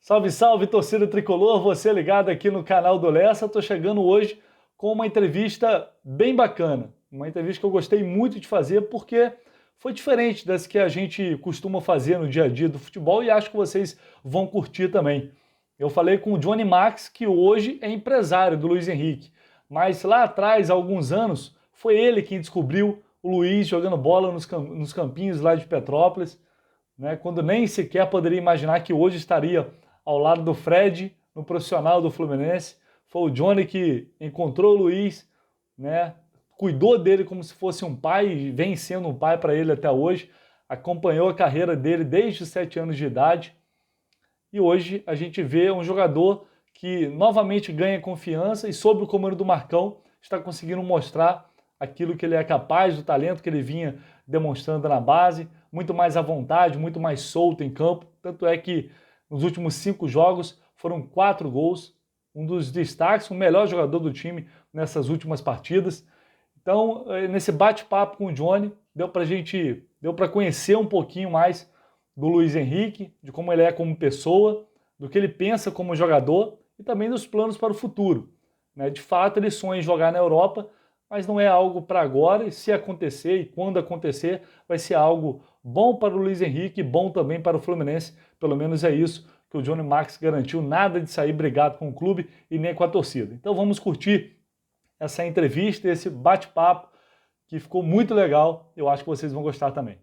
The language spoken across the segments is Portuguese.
Salve, salve, torcida tricolor, você ligado aqui no canal do Lessa. Estou chegando hoje com uma entrevista bem bacana, uma entrevista que eu gostei muito de fazer porque foi diferente das que a gente costuma fazer no dia a dia do futebol e acho que vocês vão curtir também. Eu falei com o Johnny Max, que hoje é empresário do Luiz Henrique, mas lá atrás, há alguns anos, foi ele quem descobriu o Luiz jogando bola nos campinhos lá de Petrópolis, né, quando nem sequer poderia imaginar que hoje estaria ao lado do Fred, no profissional do Fluminense. Foi o Johnny que encontrou o Luiz, né, cuidou dele como se fosse um pai, e vem sendo um pai para ele até hoje, acompanhou a carreira dele desde os 7 anos de idade, e hoje a gente vê um jogador que novamente ganha confiança e sob o comando do Marcão está conseguindo mostrar aquilo que ele é capaz, o talento que ele vinha demonstrando na base, muito mais à vontade, muito mais solto em campo, tanto é que nos últimos 5 jogos foram 4 gols, um dos destaques, o melhor jogador do time nessas últimas partidas. Então, nesse bate-papo com o Johnny, deu para conhecer um pouquinho mais do Luiz Henrique, de como ele é como pessoa, do que ele pensa como jogador e também dos planos para o futuro, né? De fato, ele sonha em jogar na Europa, mas não é algo para agora, e se acontecer e quando acontecer, vai ser algo bom para o Luiz Henrique e bom também para o Fluminense, pelo menos é isso que o Johnny Max garantiu, nada de sair brigado com o clube e nem com a torcida. Então vamos curtir essa entrevista, esse bate-papo, que ficou muito legal, eu acho que vocês vão gostar também.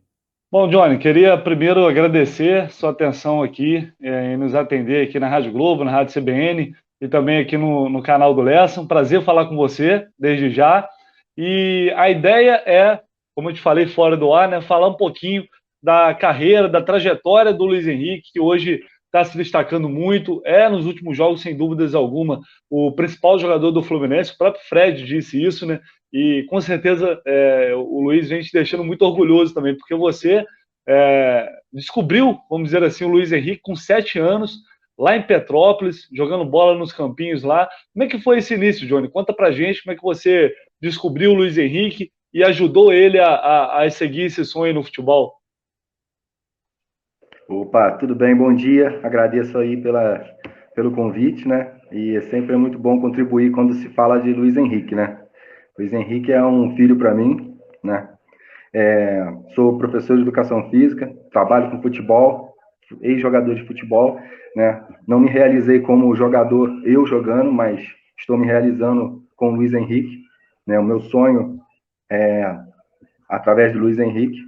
Bom, Johnny, queria primeiro agradecer sua atenção aqui, em nos atender aqui na Rádio Globo, na Rádio CBN e também aqui no canal do Lessa. Um prazer falar com você, desde já. E a ideia é, como eu te falei fora do ar, né, falar um pouquinho da carreira, da trajetória do Luiz Henrique, que hoje está se destacando muito, nos últimos jogos, sem dúvidas alguma, o principal jogador do Fluminense. O próprio Fred disse isso, né? E com certeza o Luiz vem te deixando muito orgulhoso também, porque você descobriu, vamos dizer assim, o Luiz Henrique com 7 anos, lá em Petrópolis, jogando bola nos campinhos lá. Como é que foi esse início, Johnny? Conta pra gente como é que você descobriu o Luiz Henrique e ajudou ele a seguir esse sonho no futebol. Opa, tudo bem? Bom dia. Agradeço aí pelo convite, né? E sempre é muito bom contribuir quando se fala de Luiz Henrique, né? Luiz Henrique é um filho para mim, né? Sou professor de educação física, trabalho com futebol, ex-jogador de futebol, né? Não me realizei como jogador, eu jogando, mas estou me realizando com o Luiz Henrique, né? O meu sonho é através do Luiz Henrique,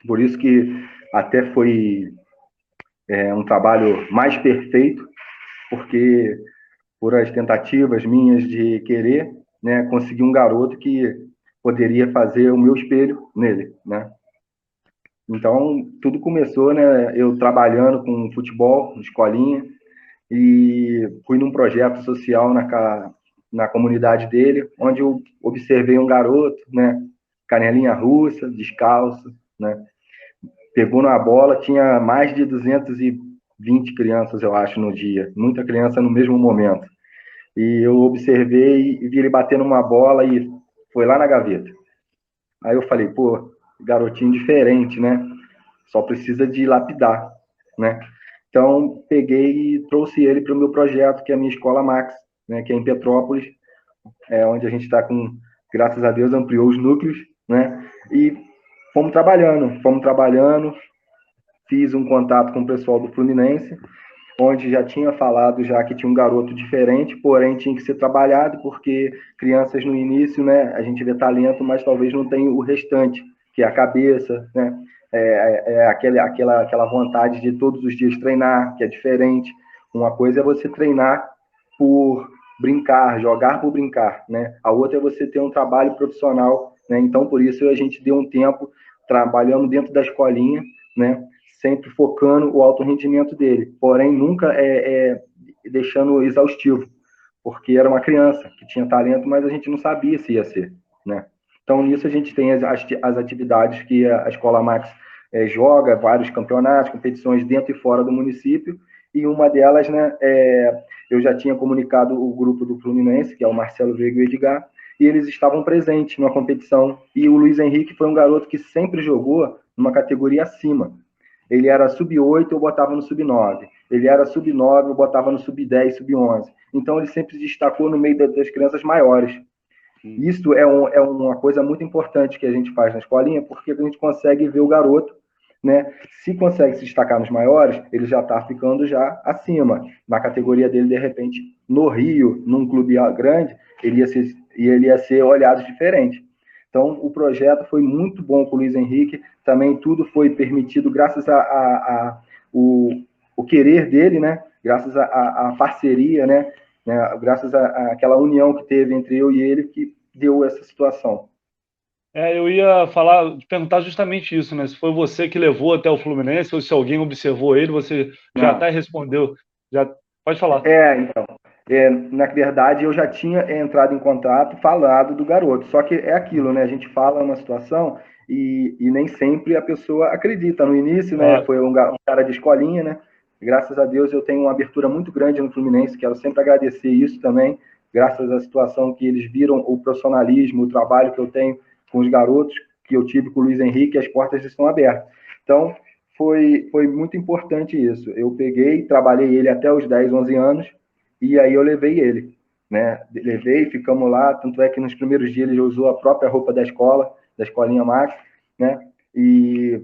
por isso que até foi um trabalho mais perfeito, porque por as tentativas minhas de querer, né, conseguir um garoto que poderia fazer o meu espelho nele, né? Então, tudo começou, né, eu trabalhando com futebol, escolinha, e fui num projeto social na comunidade dele, onde eu observei um garoto, né, canelinha russa, descalço, né, pegou na bola, tinha mais de 220 crianças, eu acho, no dia. Muita criança no mesmo momento. E eu observei e vi ele bater numa bola e foi lá na gaveta. Aí eu falei, pô, garotinho diferente, né? Só precisa de lapidar, né? Então, peguei e trouxe ele para o meu projeto, que é a minha Escola Max, né? Que é em Petrópolis, onde a gente está com, graças a Deus, ampliou os núcleos, né? E fomos trabalhando, fiz um contato com o pessoal do Fluminense, onde já tinha falado já que tinha um garoto diferente, porém tinha que ser trabalhado, porque crianças no início, né, a gente vê talento, mas talvez não tenha o restante, que é a cabeça, né, aquela vontade de todos os dias treinar, que é diferente. Uma coisa é você treinar por brincar, jogar por brincar, né? A outra é você ter um trabalho profissional, né? Então, por isso, a gente deu um tempo trabalhando dentro da escolinha, né? Sempre focando o alto rendimento dele, porém nunca deixando exaustivo, porque era uma criança que tinha talento, mas a gente não sabia se ia ser, né? Então nisso a gente tem as atividades que a Escola Max joga, vários campeonatos, competições dentro e fora do município, e uma delas, né, eu já tinha comunicado o grupo do Fluminense, que é o Marcelo Veiga e o Edgar, e eles estavam presentes numa competição, e o Luiz Henrique foi um garoto que sempre jogou numa categoria acima. Ele era sub-8, eu botava no sub-9. ele era sub-9, eu botava no sub-10, sub-11. Então ele sempre se destacou no meio das crianças maiores. Isso é uma coisa muito importante que a gente faz na escolinha, porque a gente consegue ver o garoto, né? Se consegue se destacar nos maiores, ele já está ficando já acima. Na categoria dele, de repente, no Rio, num clube grande, ele ia ser olhado diferente. Então, o projeto foi muito bom com o Luiz Henrique. Também tudo foi permitido graças o querer dele, né? Graças à parceria, né? Graças àquela união que teve entre eu e ele, que deu essa situação. Eu ia falar, perguntar justamente isso, né? Se foi você que levou até o Fluminense ou se alguém observou ele, você já Não. até respondeu. Já pode falar. Então, na verdade, eu já tinha entrado em contato, falado do garoto. Só que é aquilo, né? A gente fala uma situação e nem sempre a pessoa acredita. No início, né? Claro. Foi um cara de escolinha, né? Graças a Deus eu tenho uma abertura muito grande no Fluminense. Quero sempre agradecer isso também, graças à situação que eles viram, o profissionalismo, o trabalho que eu tenho com os garotos, que eu tive com o Luiz Henrique, as portas estão abertas. Então, foi muito importante isso. Eu peguei, trabalhei ele até os 10, 11 anos, e aí eu levei ele, né? Levei, ficamos lá, tanto é que nos primeiros dias ele usou a própria roupa da escola, da escolinha Max, né? E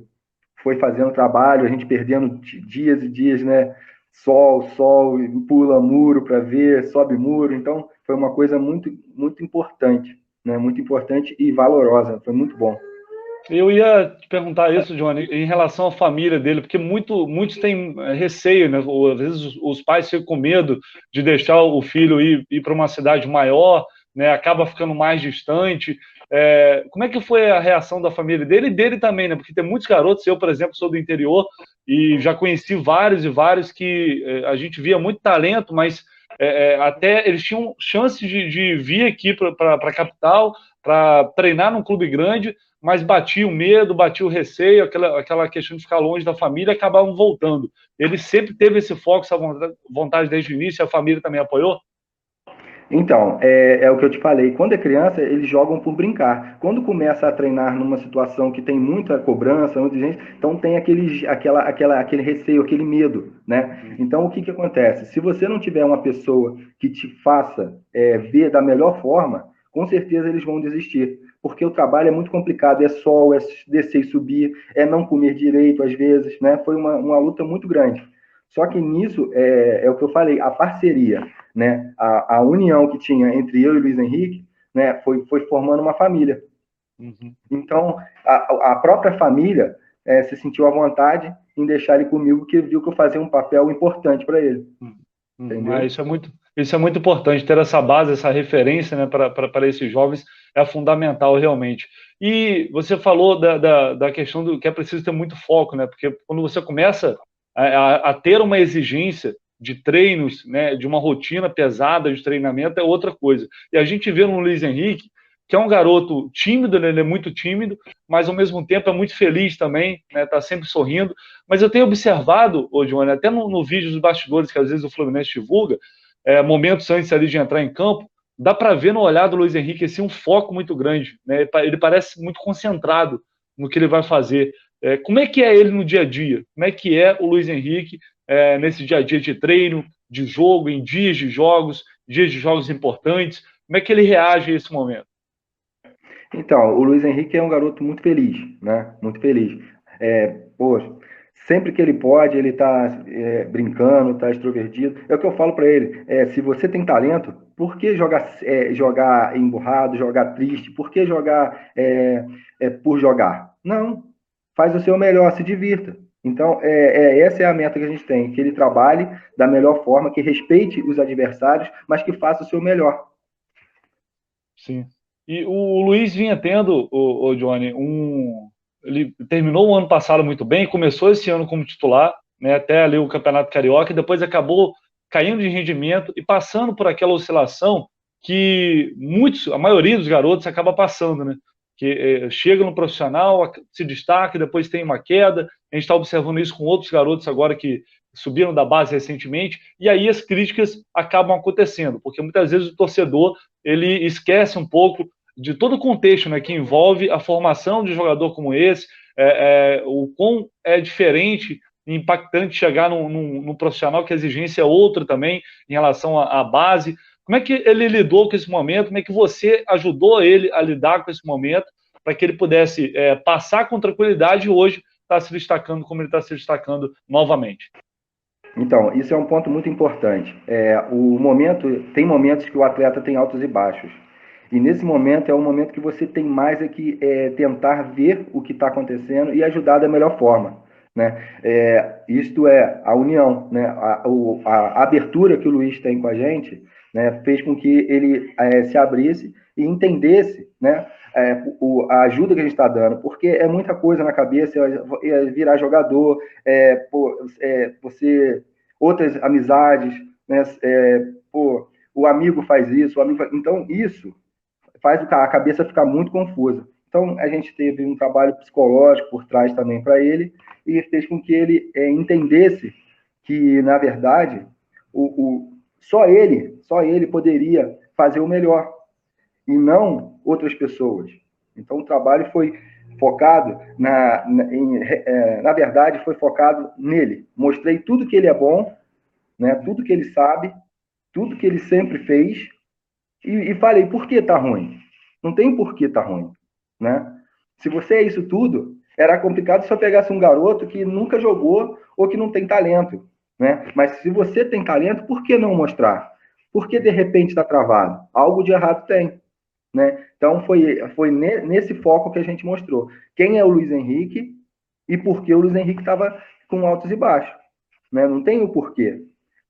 foi fazendo trabalho, a gente perdendo dias e dias, né? Sol, pula muro para ver, sobe muro. Então, foi uma coisa muito importante, né? Muito importante e valorosa. Foi muito bom. Eu ia te perguntar isso, Johnny, em relação à família dele, porque muitos têm receio, né? Ou, às vezes os pais ficam com medo de deixar o filho ir para uma cidade maior, né? Acaba ficando mais distante. Como é que foi a reação da família dele e dele também, né? Porque tem muitos garotos, eu, por exemplo, sou do interior e já conheci vários e vários que a gente via muito talento, mas até eles tinham chance de vir aqui para a capital para treinar num clube grande, mas batia o medo, batia o receio, aquela questão de ficar longe da família, e acabavam voltando. Ele sempre teve esse foco, essa vontade desde o início, a família também apoiou? Então, é o que eu te falei. Quando é criança, eles jogam por brincar. Quando começa a treinar numa situação que tem muita cobrança, muita gente, então tem aquele receio, aquele medo, né? Então, o que que acontece? Se você não tiver uma pessoa que te faça ver da melhor forma, com certeza eles vão desistir. Porque o trabalho é muito complicado, é sol, é descer e subir, é não comer direito às vezes, né? Foi uma luta muito grande. Só que nisso, é o que eu falei, a parceria, né? A união que tinha entre eu e Luiz Henrique, né? Foi formando uma família. Uhum. Então, a própria família se sentiu à vontade em deixar ele comigo, porque viu que eu fazia um papel importante para ele. Entendeu? Isso é muito importante, ter essa base, essa referência, né, para esses jovens é fundamental, realmente. E você falou da questão do que é preciso ter muito foco, né, porque quando você começa a ter uma exigência de treinos, né, de uma rotina pesada de treinamento, é outra coisa. E a gente vê no Luiz Henrique, que é um garoto tímido, né, ele é muito tímido, mas ao mesmo tempo é muito feliz também, né, tá sempre sorrindo. Mas eu tenho observado, ô Johnny, até no vídeo dos bastidores que às vezes o Fluminense divulga, momentos antes ali de entrar em campo, dá para ver no olhar do Luiz Henrique assim, um foco muito grande, né? Ele parece muito concentrado no que ele vai fazer. Como é que é ele no dia a dia? Como é que é o Luiz Henrique nesse dia a dia de treino, de jogo, em dias de jogos importantes? Como é que ele reage a esse momento? Então, o Luiz Henrique é um garoto muito feliz, né? Muito feliz. Poxa, sempre que ele pode, ele tá brincando, tá extrovertido. É o que eu falo para ele. Se você tem talento, por que jogar emburrado, jogar triste? Por que jogar por jogar? Não. Faz o seu melhor, se divirta. Então, essa é a meta que a gente tem, que ele trabalhe da melhor forma, que respeite os adversários, mas que faça o seu melhor. Sim. E o Luiz vinha tendo, o Johnny, ele terminou o ano passado muito bem, começou esse ano como titular, né, até ali o Campeonato Carioca, e depois acabou caindo de rendimento e passando por aquela oscilação que a maioria dos garotos acaba passando, né? Que chega no profissional, se destaca, depois tem uma queda. A gente está observando isso com outros garotos agora que subiram da base recentemente, e aí as críticas acabam acontecendo, porque muitas vezes o torcedor ele esquece um pouco de todo o contexto, né, que envolve a formação de um jogador como esse, o quão é diferente impactante chegar num profissional que a exigência é outra também em relação à base. Como é que ele lidou com esse momento? Como é que você ajudou ele a lidar com esse momento para que ele pudesse passar com tranquilidade e hoje estar se destacando como ele está se destacando novamente? Então, isso é um ponto muito importante. Tem momentos que o atleta tem altos e baixos. E nesse momento é o momento que você tem mais que tentar ver o que está acontecendo e ajudar da melhor forma, né? Isto é a união, né? A abertura que o Luiz tem com a gente, né, fez com que ele se abrisse e entendesse, né, a ajuda que a gente está dando, porque é muita coisa na cabeça, virar jogador, você outras amizades, né? O amigo faz isso, então isso faz a cabeça ficar muito confusa. Então a gente teve um trabalho psicológico por trás também para ele e fez com que ele entendesse que na verdade só ele poderia fazer o melhor e não outras pessoas. Então o trabalho foi focado na verdade foi focado nele. Mostrei tudo que ele é bom, né? Tudo que ele sabe, tudo que ele sempre fez e falei por que tá ruim. Não tem por que tá ruim, né? Se você é isso tudo, era complicado se eu pegasse um garoto que nunca jogou ou que não tem talento, né? Mas se você tem talento, por que não mostrar? Por que de repente está travado? Algo de errado tem, né? Então foi nesse foco que a gente mostrou quem é o Luiz Henrique e por que o Luiz Henrique estava com altos e baixos, né? Não tem o porquê.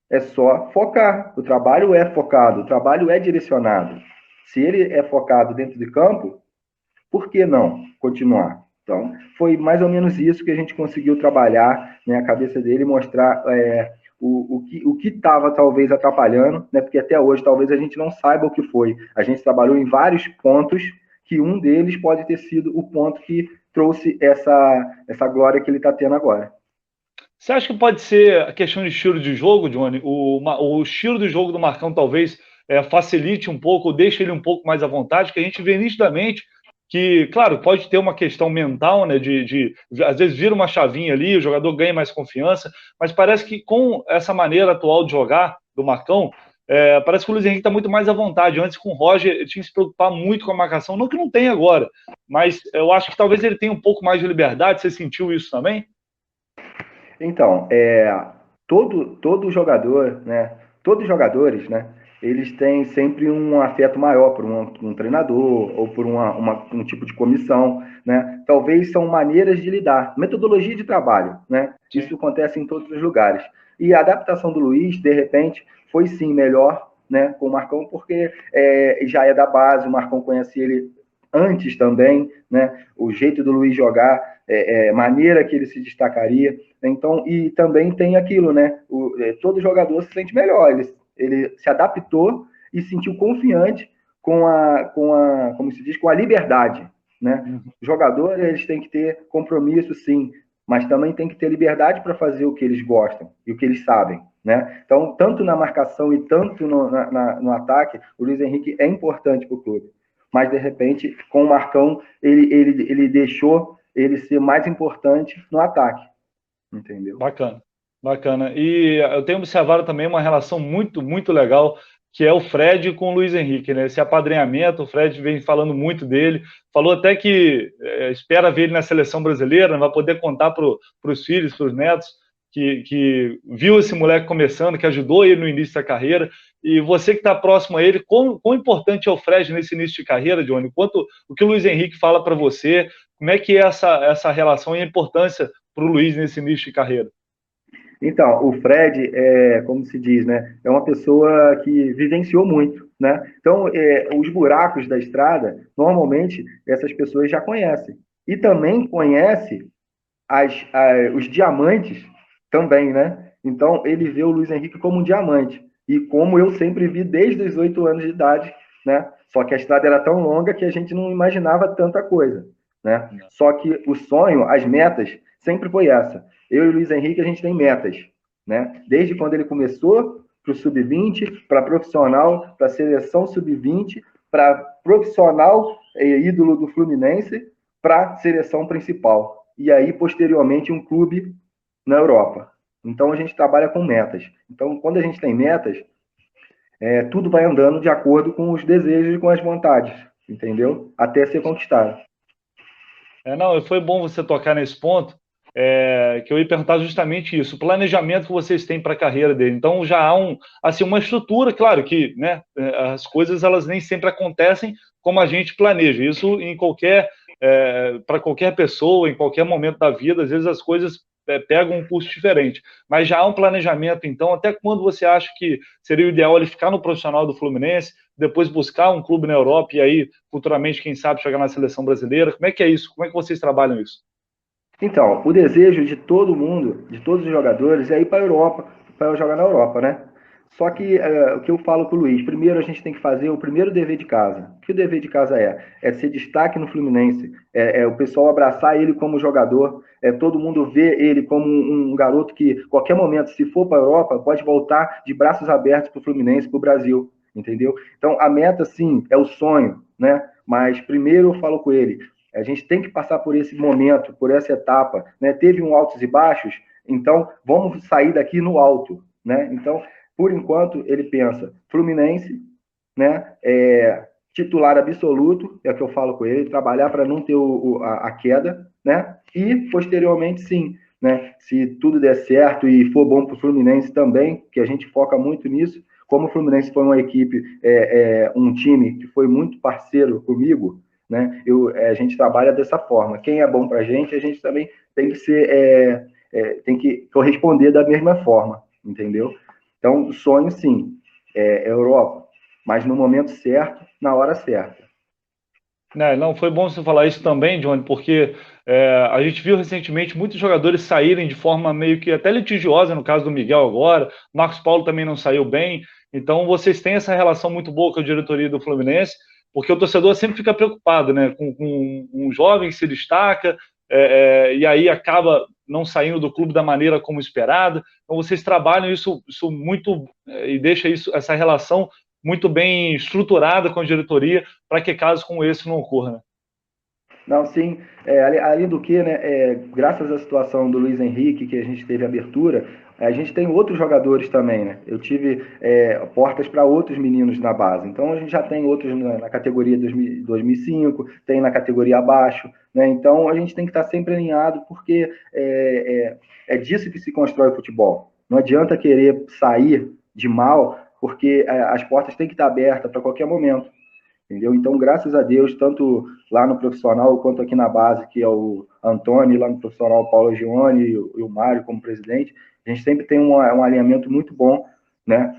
É só focar. O trabalho é focado, o trabalho é direcionado. Se ele é focado dentro de campo, por que não continuar? Então, foi mais ou menos isso que a gente conseguiu trabalhar, né, a cabeça dele, mostrar o que estava talvez atrapalhando, né, porque até hoje talvez a gente não saiba o que foi. A gente trabalhou em vários pontos, que um deles pode ter sido o ponto que trouxe essa glória que ele está tendo agora. Você acha que pode ser a questão de estilo de jogo, Johnny? O estilo de jogo do Marcão talvez facilite um pouco, deixe ele um pouco mais à vontade, que a gente vê nitidamente que, claro, pode ter uma questão mental, né? Às vezes vira uma chavinha ali, o jogador ganha mais confiança, mas parece que com essa maneira atual de jogar do Marcão, parece que o Luiz Henrique está muito mais à vontade. Antes, com o Roger, ele tinha que se preocupar muito com a marcação, não que não tem agora, mas eu acho que talvez ele tenha um pouco mais de liberdade. Você sentiu isso também? Então, todo jogador, né? Todos os jogadores, né? Eles têm sempre um afeto maior por um treinador ou por um tipo de comissão, né? Talvez são maneiras de lidar, metodologia de trabalho, né? Sim. Isso acontece em todos os lugares. E a adaptação do Luiz, de repente, foi sim melhor, né? Com o Marcão, porque já é da base, o Marcão conhece ele antes também, né? O jeito do Luiz jogar, maneira que ele se destacaria. Então, e também tem aquilo, né? Todo jogador se sente melhor. Ele se adaptou e se sentiu confiante como se diz, com a liberdade, né? Uhum. Os jogadores, eles têm que ter compromisso, sim, mas também tem que ter liberdade para fazer o que eles gostam e o que eles sabem, né? Então, tanto na marcação e tanto no ataque, o Luiz Henrique é importante para o clube. Mas, de repente, com o Marcão, ele deixou ele ser mais importante no ataque. Entendeu? Bacana, bacana. E eu tenho observado também uma relação muito, muito legal, que é o Fred com o Luiz Henrique, né? Esse apadrinhamento, o Fred vem falando muito dele, falou até que espera ver ele na seleção brasileira, vai poder contar para os filhos, para os netos, que viu esse moleque começando, que ajudou ele no início da carreira. E você que está próximo a ele, quão importante é o Fred nesse início de carreira, Johnny? O que o Luiz Henrique fala para você? Como é que é essa relação e a importância para o Luiz nesse início de carreira? Então, o Fred, como se diz, né, é uma pessoa que vivenciou muito, né? Então, os buracos da estrada, normalmente, essas pessoas já conhecem. E também conhece os diamantes também, né? Então, ele vê o Luiz Henrique como um diamante. E como eu sempre vi desde os 8 anos de idade, né? Só que a estrada era tão longa que a gente não imaginava tanta coisa, né? Só que o sonho, as metas, sempre foi essa. Eu e o Luiz Henrique, a gente tem metas, né? Desde quando ele começou, para o sub-20, para profissional, para seleção sub-20, para profissional ídolo do Fluminense, para seleção principal. E aí, posteriormente, um clube na Europa. Então a gente trabalha com metas. Então, quando a gente tem metas, tudo vai andando de acordo com os desejos e com as vontades, entendeu? Até ser conquistado. Não, foi bom você tocar nesse ponto, que eu ia perguntar justamente isso, o planejamento que vocês têm para a carreira dele. Então já há assim, uma estrutura, claro que, né, as coisas elas nem sempre acontecem como a gente planeja. Isso em para qualquer pessoa, em qualquer momento da vida, às vezes as coisas pegam um curso diferente. Mas já há um planejamento, então, até quando você acha que seria o ideal ele ficar no profissional do Fluminense, depois buscar um clube na Europa e aí futuramente, quem sabe, chegar na seleção brasileira? Como é que é isso? Como é que vocês trabalham isso? Então, o desejo de todo mundo, de todos os jogadores, é ir para a Europa, para jogar na Europa, né? Só que o que eu falo com o Luiz, primeiro a gente tem que fazer o primeiro dever de casa. O que o dever de casa é? É ser destaque no Fluminense, é o pessoal abraçar ele como jogador, todo mundo ver ele como um garoto que, qualquer momento, se for para a Europa, pode voltar de braços abertos para o Fluminense, para o Brasil, entendeu? Então, a meta, sim, é o sonho, né? Mas primeiro eu falo com ele, a gente tem que passar por esse momento, por essa etapa, né? Teve um altos e baixos, então vamos sair daqui no alto, né? Então, por enquanto, ele pensa Fluminense, né? Titular absoluto, é o que eu falo com ele, trabalhar para não ter a queda, né? E posteriormente, sim, né? Se tudo der certo e for bom para o Fluminense também, que a gente foca muito nisso, como o Fluminense foi uma equipe, um time que foi muito parceiro comigo, né? A gente trabalha dessa forma. Quem é bom para a gente também tem que ser, tem que corresponder da mesma forma, entendeu? Então, o sonho, sim, é Europa, mas no momento certo, na hora certa. Não, foi bom você falar isso também, Johnny, porque a gente viu recentemente muitos jogadores saírem de forma meio que até litigiosa, no caso do Miguel agora, Marcos Paulo também não saiu bem, então vocês têm essa relação muito boa com a diretoria do Fluminense, porque o torcedor sempre fica preocupado, né, com um jovem que se destaca, e aí acaba não saindo do clube da maneira como esperada, então vocês trabalham isso muito, e deixa essa relação muito bem estruturada com a diretoria, para que casos como esse não ocorram, né? Não, sim. Além do que, né, graças à situação do Luiz Henrique, que a gente teve abertura, a gente tem outros jogadores também, né? Eu tive portas para outros meninos na base. Então a gente já tem outros na categoria 2005, tem na categoria abaixo, né? Então a gente tem que estar sempre alinhado, porque é disso que se constrói o futebol. Não adianta querer sair de mal, porque as portas têm que estar abertas para qualquer momento. Entendeu? Então, graças a Deus, tanto lá no profissional quanto aqui na base, que é o Antônio, lá no profissional o Paulo Gione e o Mário como presidente, a gente sempre tem um alinhamento muito bom, né?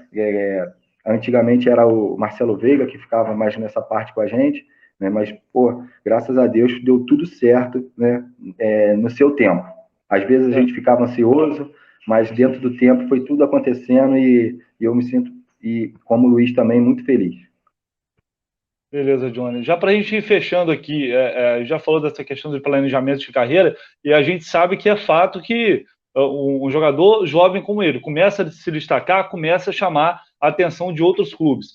Antigamente era o Marcelo Veiga que ficava mais nessa parte com a gente, né? Mas, pô, graças a Deus deu tudo certo, né? No seu tempo. Às vezes a gente ficava ansioso, mas dentro do tempo foi tudo acontecendo e eu me sinto, e como o Luiz também, muito feliz. Beleza, Johnny. Já para a gente ir fechando aqui, já falou dessa questão de planejamento de carreira, e a gente sabe que é fato que um jogador jovem como ele começa a se destacar, começa a chamar a atenção de outros clubes.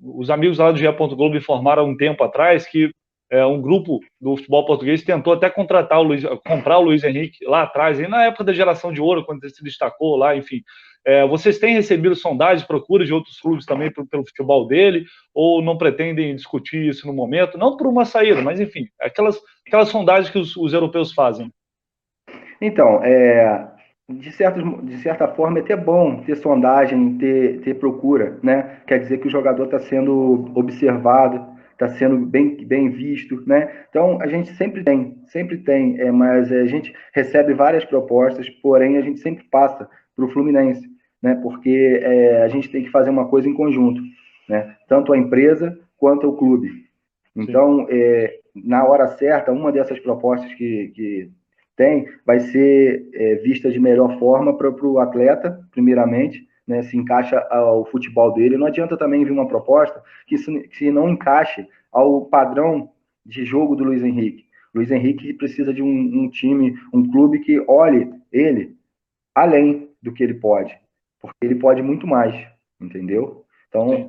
Os amigos lá do GE. Globo informaram há um tempo atrás que um grupo do futebol português tentou até comprar o Luiz Henrique lá atrás, e na época da geração de ouro, quando ele se destacou lá, enfim. Vocês têm recebido sondagens, procuras de outros clubes também pelo futebol dele, ou não pretendem discutir isso no momento? Não por uma saída, mas enfim, aquelas sondagens que os europeus fazem. Então, de certa forma, é até bom ter sondagem, ter procura, né? Quer dizer que o jogador está sendo observado, está sendo bem visto, né? Então, a gente sempre tem, mas a gente recebe várias propostas, porém a gente sempre passa para o Fluminense, né? Porque a gente tem que fazer uma coisa em conjunto, né? Tanto a empresa quanto o clube. Então, na hora certa, uma dessas propostas que tem vai ser vista de melhor forma para o atleta, primeiramente, né, se encaixa ao futebol dele. Não adianta também vir uma proposta que não encaixe ao padrão de jogo do Luiz Henrique. Luiz Henrique precisa de um time, um clube que olhe ele além do que ele pode, porque ele pode muito mais, entendeu? Então,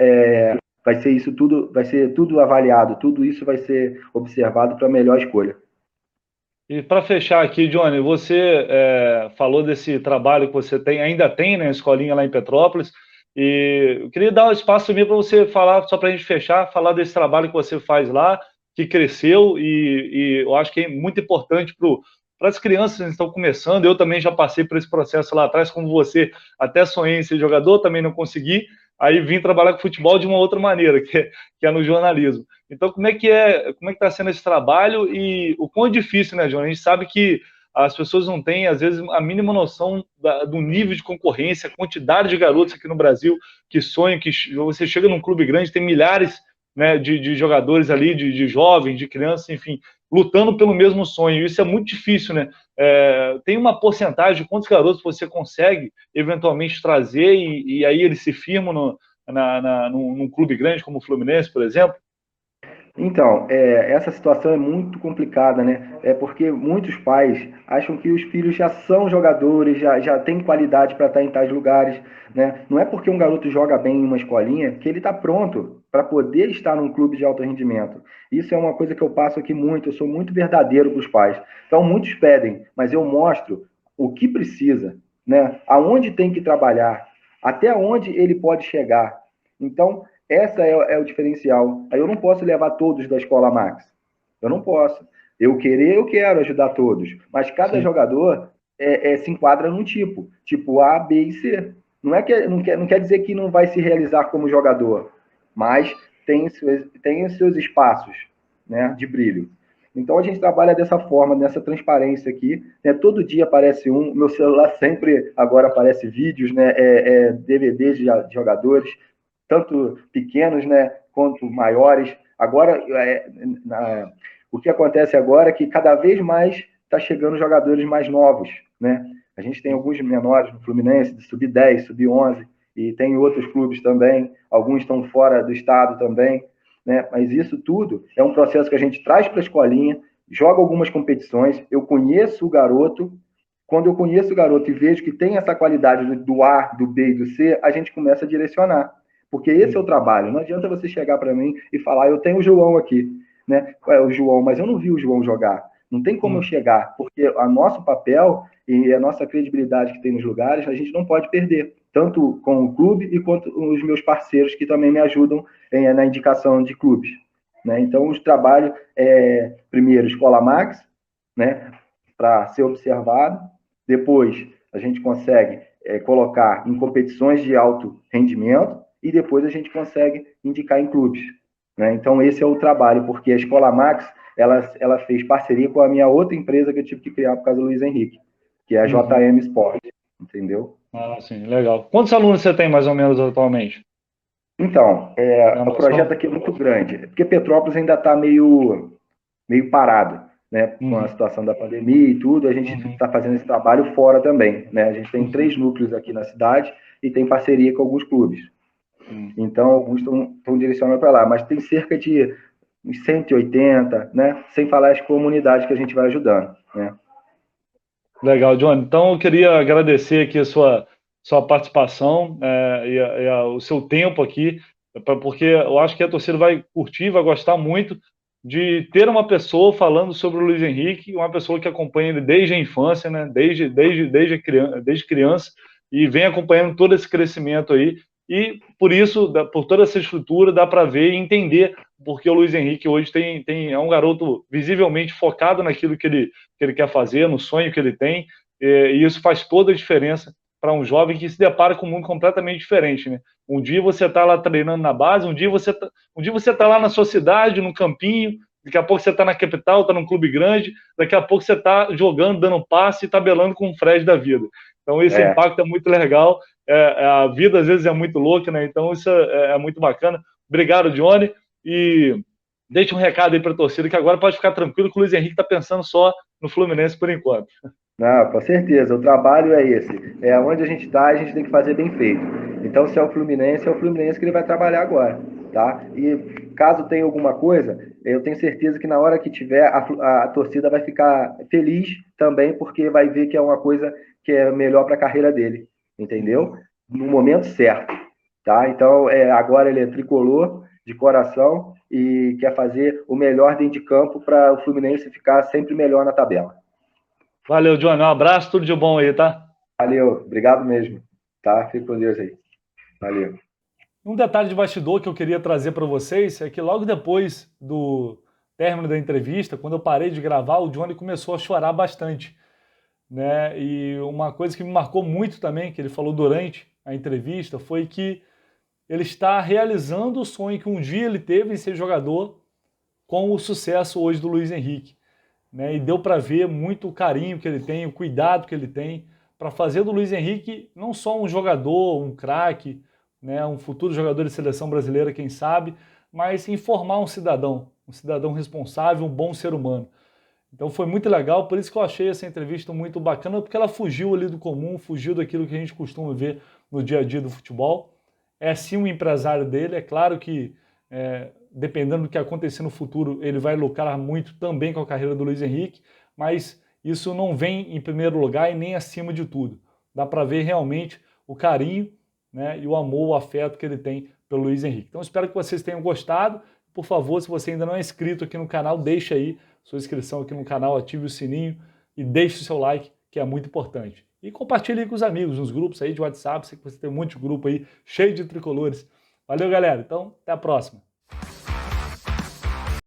vai ser tudo avaliado, tudo isso vai ser observado para a melhor escolha. E para fechar aqui, Johnny, você falou desse trabalho que você tem, ainda tem, né, a escolinha lá em Petrópolis, e eu queria dar um espaço também para você falar, só para a gente fechar, falar desse trabalho que você faz lá, que cresceu, e eu acho que é muito importante para as crianças que estão começando. Eu também já passei por esse processo lá atrás, como você, até sonhei em ser jogador, também não consegui, aí vim trabalhar com futebol de uma outra maneira, que é no jornalismo. Então, como é que está sendo esse trabalho e o quão difícil, né, João? A gente sabe que as pessoas não têm, às vezes, a mínima noção do nível de concorrência, a quantidade de garotos aqui no Brasil que sonham, que você chega num clube grande, tem milhares, né, de jogadores ali, de jovens, de crianças, enfim, lutando pelo mesmo sonho. Isso é muito difícil, né? Tem uma porcentagem de quantos garotos você consegue eventualmente trazer e aí eles se firmam num clube grande como o Fluminense, por exemplo? Então, essa situação é muito complicada, né? É porque muitos pais acham que os filhos já são jogadores, já têm qualidade para estar em tais lugares, né? Não é porque um garoto joga bem em uma escolinha que ele está pronto para poder estar num clube de alto rendimento. Isso é uma coisa que eu passo aqui muito, eu sou muito verdadeiro com os pais. Então, muitos pedem, mas eu mostro o que precisa, né? Aonde tem que trabalhar, até onde ele pode chegar. Então, essa é o diferencial. Aí eu não posso levar todos da escola Max. Eu não posso. Eu quero ajudar todos. Mas cada Sim. jogador se enquadra num tipo. Tipo A, B e C. Não quer dizer que não vai se realizar como jogador. Mas tem os seus espaços, né, de brilho. Então a gente trabalha dessa forma, nessa transparência aqui. Né? Todo dia aparece um. Meu celular sempre agora aparece vídeos, né, DVDs de jogadores tanto pequenos, né, quanto maiores. Agora, o que acontece agora é que cada vez mais está chegando jogadores mais novos, né? A gente tem alguns menores no Fluminense, de sub-10, sub-11, e tem outros clubes também, alguns estão fora do estado também, né? Mas isso tudo é um processo que a gente traz para a escolinha, joga algumas competições, eu conheço o garoto, quando eu conheço o garoto e vejo que tem essa qualidade do A, do B e do C, a gente começa a direcionar. Porque esse é o trabalho. Não adianta você chegar para mim e falar, eu tenho o João aqui, né? É o João, mas eu não vi o João jogar. Não tem como eu chegar, porque o nosso papel e a nossa credibilidade que tem nos lugares, a gente não pode perder, tanto com o clube e quanto os meus parceiros que também me ajudam na indicação de clubes. Né? Então, o trabalho é, primeiro, Escola Max, né? Para ser observado. Depois, a gente consegue colocar em competições de alto rendimento, e depois a gente consegue indicar em clubes. Né? Então, esse é o trabalho, porque a Escola Max ela fez parceria com a minha outra empresa que eu tive que criar por causa do Luiz Henrique, que é a Uhum. JM Sport, entendeu? Ah, sim, legal. Quantos alunos você tem mais ou menos atualmente? Então, Tem uma o projeto noção? aqui é muito grande, porque Petrópolis ainda está meio parado, né? Com a Uhum, situação da pandemia e tudo, a gente uhum, está fazendo esse trabalho fora também, né? A gente tem uhum, 3 núcleos aqui na cidade e tem parceria com alguns clubes. uhum. Então, alguns estão direcionando para lá, mas tem cerca de uns 180, né? Sem falar as comunidades que a gente vai ajudando, né? Legal, Johnny. Então, eu queria agradecer aqui a sua participação o seu tempo aqui, porque eu acho que a torcida vai curtir, vai gostar muito de ter uma pessoa falando sobre o Luiz Henrique, uma pessoa que acompanha ele desde a infância, né? Desde criança, e vem acompanhando todo esse crescimento aí. E por isso, por toda essa estrutura, dá para ver e entender porque o Luiz Henrique hoje é um garoto visivelmente focado naquilo que ele quer fazer, no sonho que ele tem, e isso faz toda a diferença para um jovem que se depara com um mundo completamente diferente, né? Um dia você está lá treinando na base, um dia você tá lá na sua cidade, no campinho, daqui a pouco você está na capital, está num clube grande, daqui a pouco você está jogando, dando passe e tabelando com o Fred da vida. Então esse É, impacto é muito legal, a vida às vezes é muito louca, né? Então isso é muito bacana. Obrigado, Johnny, e deixa um recado aí para a torcida que agora pode ficar tranquilo que o Luiz Henrique está pensando só no Fluminense por enquanto. não, com certeza, o trabalho é esse. É onde a gente está, a gente tem que fazer bem feito. Então, se é o Fluminense que ele vai trabalhar agora, tá? E caso tenha alguma coisa, eu tenho certeza que na hora que tiver, a torcida vai ficar feliz também, porque vai ver que é uma coisa que é melhor para a carreira dele, Uhum. entendeu? No momento certo, tá? Então, agora ele é tricolor de coração e quer fazer o melhor dentro de campo para o Fluminense ficar sempre melhor na tabela. Valeu, Johnny. Um abraço, tudo de bom aí, tá? Valeu, obrigado mesmo. Tá? Fique com Deus aí. Valeu. Um detalhe de bastidor que eu queria trazer para vocês é que logo depois do término da entrevista, quando eu parei de gravar, o Johnny começou a chorar bastante, né? E uma coisa que me marcou muito também, que ele falou durante a entrevista, foi que ele está realizando o sonho que um dia ele teve em ser jogador com o sucesso hoje do Luiz Henrique, né? E deu para ver muito o carinho que ele tem, o cuidado que ele tem para fazer do Luiz Henrique não só um jogador, um craque, né, um futuro jogador de seleção brasileira, quem sabe, mas informar um cidadão responsável, um bom ser humano. Então foi muito legal, por isso que eu achei essa entrevista muito bacana, porque ela fugiu ali do comum, fugiu daquilo que a gente costuma ver no dia a dia do futebol. É sim um empresário dele, é claro que dependendo do que acontecer no futuro, ele vai lucrar muito também com a carreira do Luiz Henrique, mas isso não vem em primeiro lugar e nem acima de tudo. Dá para ver realmente o carinho, né, e o amor, o afeto que ele tem pelo Luiz Henrique. Então espero que vocês tenham gostado. Por favor, se você ainda não é inscrito aqui no canal, deixa aí sua inscrição aqui no canal, ative o sininho e deixe o seu like, que é muito importante. E compartilhe com os amigos, nos grupos aí de WhatsApp, sei que você tem um monte de grupo aí cheio de tricolores. Valeu, galera. Então, até a próxima.